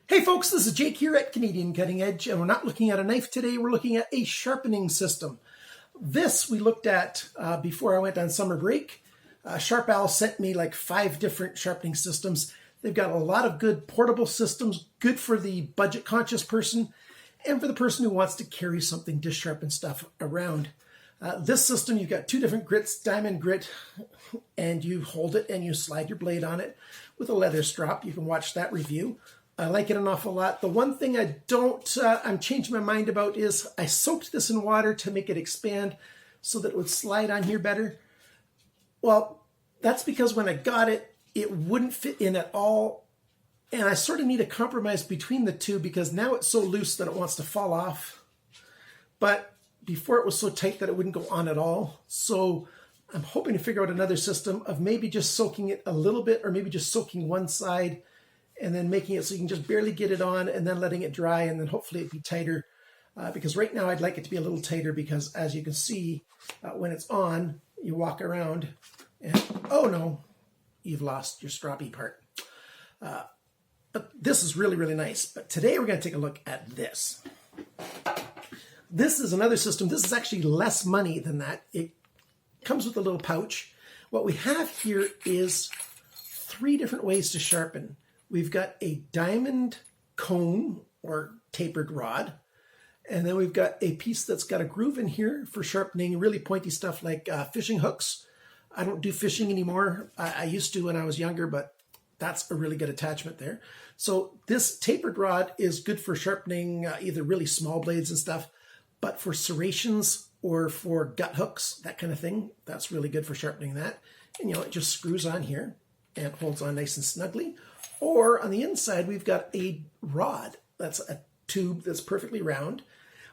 Hey folks, this is Jake here at Canadian Cutting Edge, and we're not looking at a knife today, we're looking at a sharpening system. This we looked at before I went on summer break. Sharpal sent me like 5 different sharpening systems. They've got a lot of good portable systems, good for the budget conscious person and for the person who wants to carry something to sharpen stuff around. This system, you've got 2 different grits, diamond grit, and you hold it and you slide your blade on it with a leather strap. You can watch that review. I like it an awful lot. The one thing I'm changing my mind about is I soaked this in water to make it expand so that it would slide on here better. Well, that's because when I got it, it wouldn't fit in at all. And I sort of need a compromise between the two because now it's so loose that it wants to fall off. But before it was so tight that it wouldn't go on at all. So I'm hoping to figure out another system of maybe just soaking it a little bit, or maybe just soaking one side and then making it so you can just barely get it on and then letting it dry, and then hopefully it'd be tighter. Because right now I'd like it to be a little tighter because, as you can see, when it's on, you walk around and, oh no, you've lost your stroppy part. But this is really, really nice. But today we're going to take a look at this. This is another system. This is actually less money than that. It comes with a little pouch. What we have here is 3 different ways to sharpen. We've got a diamond cone or tapered rod, and then we've got a piece that's got a groove in here for sharpening really pointy stuff like fishing hooks. I don't do fishing anymore. I used to when I was younger, but that's a really good attachment there. So this tapered rod is good for sharpening either really small blades and stuff, but for serrations or for gut hooks, that kind of thing, that's really good for sharpening that. And it just screws on here and holds on nice and snugly. Or on the inside, we've got a rod. That's a tube that's perfectly round.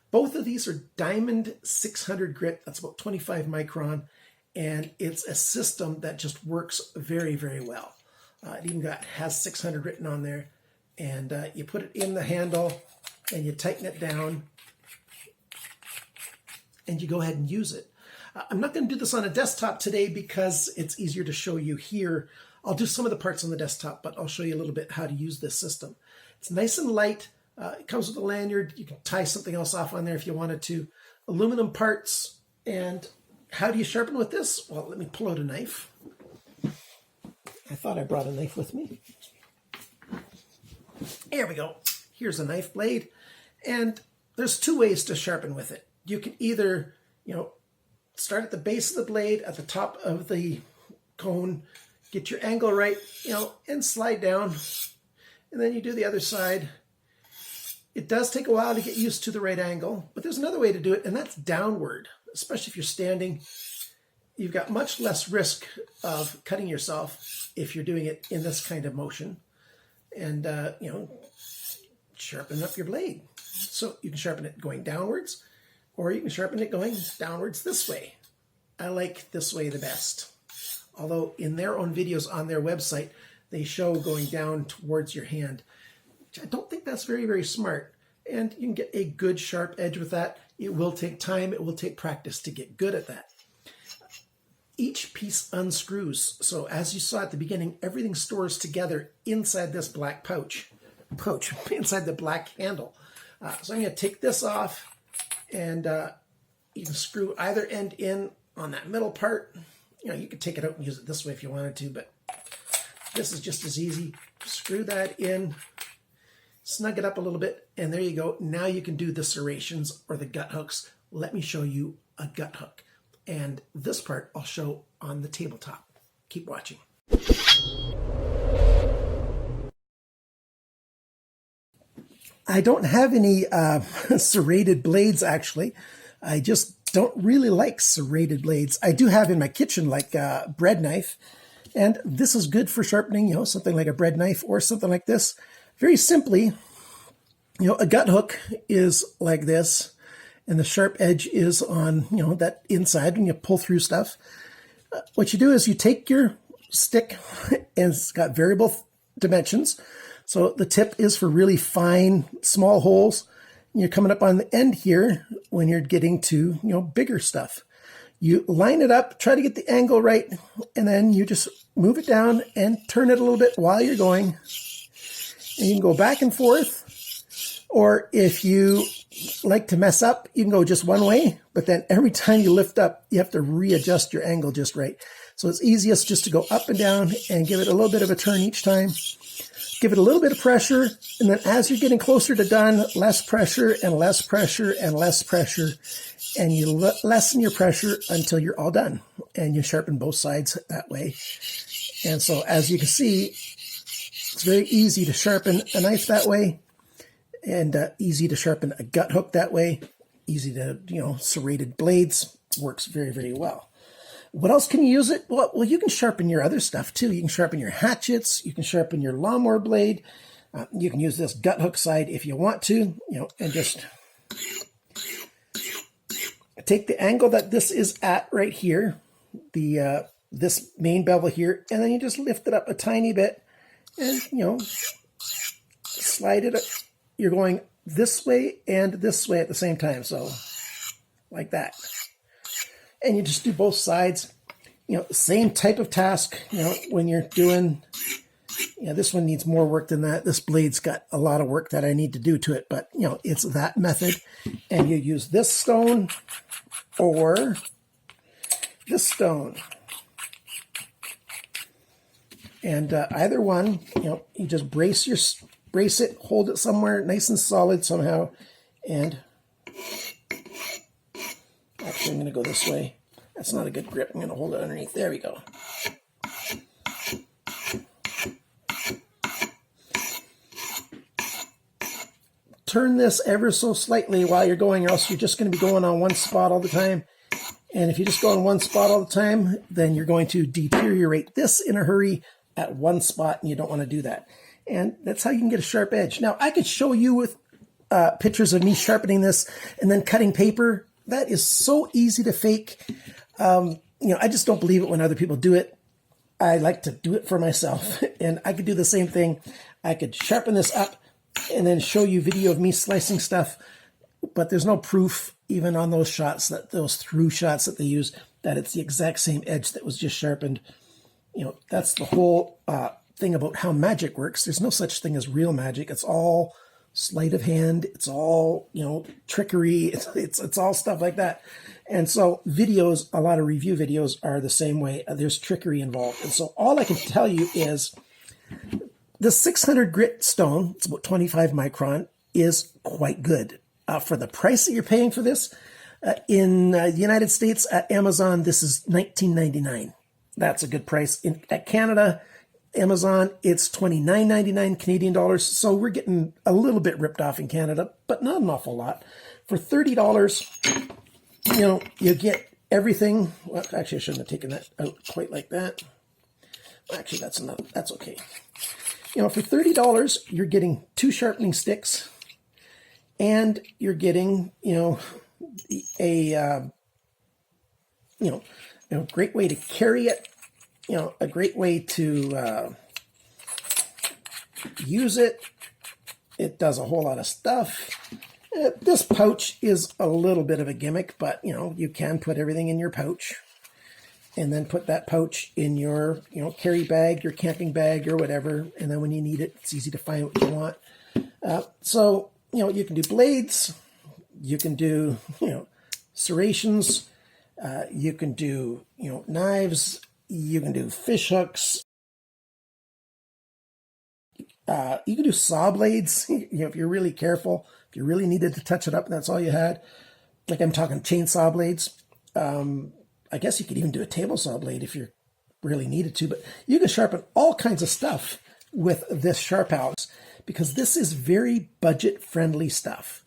Both of these are diamond 600 grit. That's about 25 micron. And it's a system that just works very, very well. It even has 600 written on there. And you put it in the handle and you tighten it down and you go ahead and use it. I'm not going to do this on a desktop today because it's easier to show you here. I'll do some of the parts on the desktop, but I'll show you a little bit how to use this system. It's nice and light. It comes with a lanyard. You can tie something else off on there if you wanted to. Aluminum parts. And how do you sharpen with this? Well, let me pull out a knife. I thought I brought a knife with me. Here we go. Here's a knife blade. And there's 2 ways to sharpen with it. You can either, start at the base of the blade, at the top of the cone, get your angle right, and slide down. And then you do the other side. It does take a while to get used to the right angle, but there's another way to do it, and that's downward. Especially if you're standing, you've got much less risk of cutting yourself if you're doing it in this kind of motion. And, sharpen up your blade. So you can sharpen it going downwards, or you can sharpen it going downwards this way. I like this way the best. Although in their own videos on their website, they show going down towards your hand, which I don't think that's very, very smart. And you can get a good sharp edge with that. It will take time. It will take practice to get good at that. Each piece unscrews. So as you saw at the beginning, everything stores together inside this black pouch, inside the black handle. So I'm going to take this off, and you can screw either end in on that middle part. You could take it out and use it this way if you wanted to, but this is just as easy. Screw that in, snug it up a little bit, and there you go. Now you can do the serrations or the gut hooks. Let me show you a gut hook. And this part I'll show on the tabletop. Keep watching. I don't have any serrated blades, actually. I just don't really like serrated blades. I do have in my kitchen like a bread knife, and this is good for sharpening, something like a bread knife or something like this. Very simply, a gut hook is like this, and the sharp edge is on, that inside when you pull through stuff. What you do is you take your stick, and it's got variable dimensions. So the tip is for really fine, small holes. You're coming up on the end here when you're getting to, bigger stuff. You line it up, try to get the angle right, and then you just move it down and turn it a little bit while you're going. And you can go back and forth, or if you like to mess up, you can go just one way, but then every time you lift up, you have to readjust your angle just right. So it's easiest just to go up and down and give it a little bit of a turn each time. Give it a little bit of pressure, and then as you're getting closer to done, less pressure and less pressure and less pressure, and you lessen your pressure until you're all done, and you sharpen both sides that way. And so as you can see, it's very easy to sharpen a knife that way, and easy to sharpen a gut hook that way. Easy to, serrated blades works very, very well. What else can you use it? Well, you can sharpen your other stuff too. You can sharpen your hatchets. You can sharpen your lawnmower blade. You can use this gut hook side if you want to, and just take the angle that this is at right here, this main bevel here, and then you just lift it up a tiny bit and, slide it up. You're going this way and this way at the same time. So like that. And you just do both sides, same type of task, when you're doing, this one needs more work than that. This blade's got a lot of work that I need to do to it, but, it's that method. And you use this stone or this stone. And either one, you just brace it, hold it somewhere nice and solid somehow, and actually, I'm going to go this way. That's not a good grip. I'm going to hold it underneath. There we go. Turn this ever so slightly while you're going, or else you're just going to be going on one spot all the time. And if you just go on one spot all the time, then you're going to deteriorate this in a hurry at one spot, and you don't want to do that. And that's how you can get a sharp edge. Now, I could show you with pictures of me sharpening this and then cutting paper. That is so easy to fake. I just don't believe it when other people do it. I like to do it for myself. And I could do the same thing. I could sharpen this up and then show you video of me slicing stuff. But there's no proof, even on those shots, those through shots that they use, that it's the exact same edge that was just sharpened. That's the whole thing about how magic works. There's no such thing as real magic. It's all sleight of hand. It's all, trickery. It's all stuff like that. And so videos, a lot of review videos are the same way. There's trickery involved. And so all I can tell you is the 600 grit stone, it's about 25 micron, is quite good. For the price that you're paying for this, in the United States at Amazon, this is $19.99. That's a good price. At Canada, Amazon, it's $29.99 Canadian dollars. So we're getting a little bit ripped off in Canada, but not an awful lot. For $30, you get everything. Well, actually, I shouldn't have taken that out quite like that. Actually, that's okay. For $30, you're getting 2 sharpening sticks, and you're getting, a great way to carry it. A great way to use it. It does a whole lot of stuff. This pouch is a little bit of a gimmick, but, you can put everything in your pouch and then put that pouch in your, carry bag, your camping bag or whatever. And then when you need it, it's easy to find what you want. So, you can do blades. You can do, serrations. You can do, knives. You can do fish hooks. You can do saw blades, if you're really careful, if you really needed to touch it up and that's all you had. Like I'm talking chainsaw blades. I guess you could even do a table saw blade if you really needed to, but you can sharpen all kinds of stuff with this Sharpal because this is very budget-friendly stuff.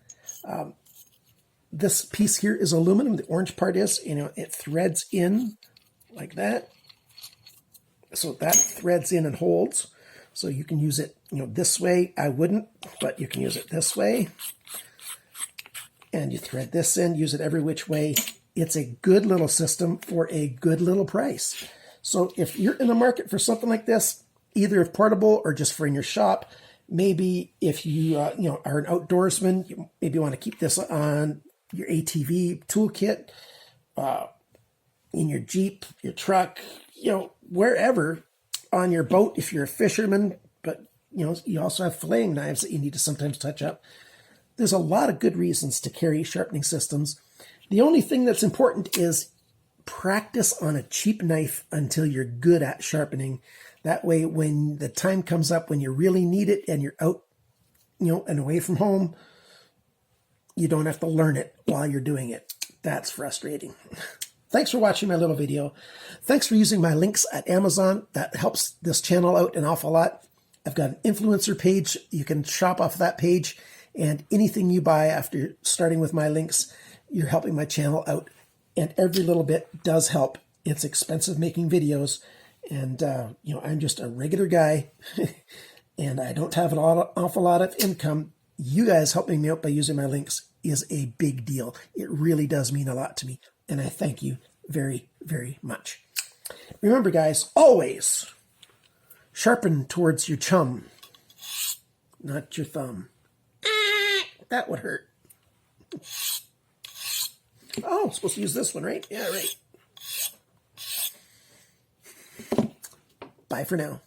This piece here is aluminum. The orange part is, it threads in like that. So that threads in and holds. So you can use it, this way. I wouldn't, but you can use it this way. And you thread this in, use it every which way. It's a good little system for a good little price. So if you're in the market for something like this, either portable or just for in your shop, maybe if you, are an outdoorsman, you maybe want to keep this on your ATV toolkit, in your Jeep, your truck, wherever, on your boat if you're a fisherman, but you also have filleting knives that you need to sometimes touch up. There's a lot of good reasons to carry sharpening systems. The only thing that's important is practice on a cheap knife until you're good at sharpening. That way, when the time comes up when you really need it and you're out, and away from home, you don't have to learn it while you're doing it. That's frustrating. Thanks for watching my little video. Thanks for using my links at Amazon. That helps this channel out an awful lot. I've got an influencer page. You can shop off that page, and anything you buy after starting with my links, you're helping my channel out. And every little bit does help. It's expensive making videos, and I'm just a regular guy, and I don't have an awful lot of income. You guys helping me out by using my links is a big deal. It really does mean a lot to me, and I thank you very, very much. Remember, guys, always sharpen towards your chum, not your thumb. That would hurt. Oh, I'm supposed to use this one, right? Yeah, right. Bye for now.